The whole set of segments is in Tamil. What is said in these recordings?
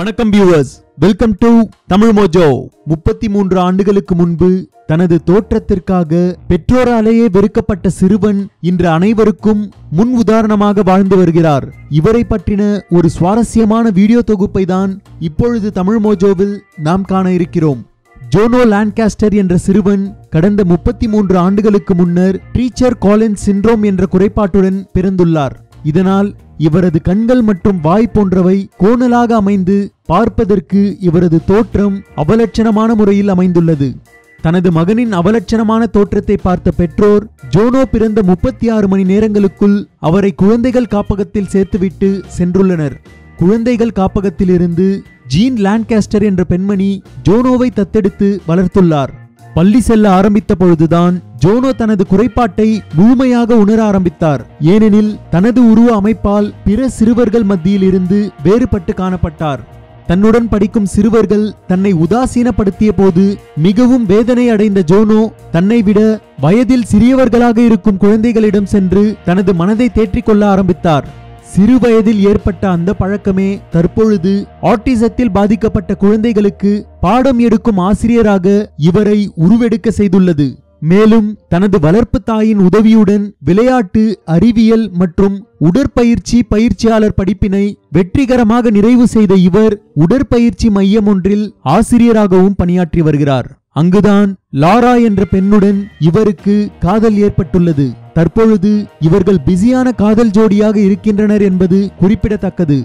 வணக்கம் viewers, welcome to Tamil Mojo. 33 ஆண்டுகளுக்கு முன்பு தனது தோற்றத்திற்காக பெற்றோராலேயே வெறுக்கப்பட்ட சிறுவன் இன்று அனைவருக்கும் முன் உதாரணமாக வாழ்ந்து வருகிறார். இவரை பற்றின ஒரு சுவாரஸ்யமான வீடியோ தொகுப்பை தான் இப்பொழுது தமிழ் மோஜோவில் நாம் காண இருக்கிறோம். ஜோனோ லான்காஸ்டர் என்ற சிறுவன் கடந்த 33 ஆண்டுகளுக்கு முன்னர் ட்ரீச்சர் காலின்ஸ் சிண்ட்ரோம் என்ற குறைபாட்டுடன் பிறந்துள்ளார். இதனால் இவரது கண்கள் மற்றும் வாய் போன்றவை கோணலாக அமைந்து பார்ப்பதற்கு இவரது தோற்றம் அவலட்சணமான முறையில் அமைந்துள்ளது. தனது மகனின் அவலட்சணமான தோற்றத்தை பார்த்த பெற்றோர் ஜோனோ பிறந்த 36 மணி நேரங்களுக்குள் அவரை குழந்தைகள் காப்பகத்தில் சேர்த்துவிட்டு சென்றுள்ளனர். குழந்தைகள் காப்பகத்திலிருந்து ஜீன் லான்காஸ்டர் என்ற பெண்மணி ஜோனோவை தத்தெடுத்து வளர்த்துள்ளார். பள்ளி செல்ல ஆரம்பித்த பொழுதுதான் ஜோனோ தனது குறைபாட்டை முழுமையாக உணர ஆரம்பித்தார். ஏனெனில் தனது உருவ அமைப்பால் பிற சிறுவர்கள் மத்தியில் இருந்து வேறுபட்டு காணப்பட்டார். தன்னுடன் படிக்கும் சிறுவர்கள் தன்னை உதாசீனப்படுத்திய போது மிகவும் வேதனை அடைந்த ஜோனோ தன்னை விட வயதில் சிறியவர்களாக இருக்கும் குழந்தைகளிடம் சென்று தனது மனதை தேற்றிக்கொள்ள ஆரம்பித்தார். சிறு வயதில் ஏற்பட்ட அந்த பழக்கமே தற்பொழுது ஆட்டிசத்தில் பாதிக்கப்பட்ட குழந்தைகளுக்கு பாடம் எடுக்கும் ஆசிரியராக இவரை உருவெடுக்க செய்துள்ளது. மேலும் தனது வளர்ப்பு தாயின் உதவியுடன் விளையாட்டு, அறிவியல் மற்றும் உடற்பயிற்சி பயிற்சியாளர் படிப்பினை வெற்றிகரமாக நிறைவு செய்த இவர் உடற்பயிற்சி மையம் ஒன்றில் ஆசிரியராகவும் பணியாற்றி வருகிறார். அங்குதான் லாரா என்ற பெண்ணுடன் இவருக்கு காதல் ஏற்பட்டுள்ளது. தற்பொழுது இவர்கள் பிஸியான காதல் ஜோடியாக இருக்கின்றனர் என்பது குறிப்பிடத்தக்கது.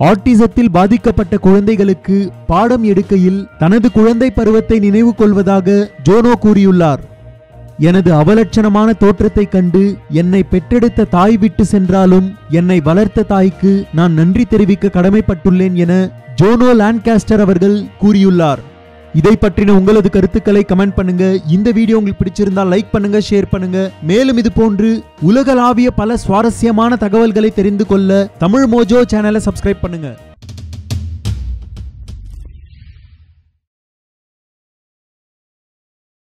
ஆட்டிசத்தில் பாதிக்கப்பட்ட குழந்தைகளுக்கு பாடம் எடுக்கையில் தனது குழந்தை பருவத்தை நினைவு கொள்வதாக ஜோனோ கூறியுள்ளார். எனது அவலட்சணமான தோற்றத்தை கண்டு என்னை பெற்றெடுத்த தாய் விட்டு சென்றாலும் என்னை வளர்த்த தாய்க்கு நான் நன்றி தெரிவிக்க கடமைப்பட்டுள்ளேன் என ஜோனோ லான்காஸ்டர் அவர்கள் கூறியுள்ளார். இதை பற்றின உங்களது கருத்துக்களை கமெண்ட் பண்ணுங்க. இந்த வீடியோ உங்களுக்கு பிடிச்சிருந்தால் லைக் பண்ணுங்க, ஷேர் பண்ணுங்க. மேலும் இது போன்று உலகளாவிய பல சுவாரஸ்யமான தகவல்களை தெரிந்து கொள்ள தமிழ் மோஜோ சேனலை சப்ஸ்கிரைப் பண்ணுங்க.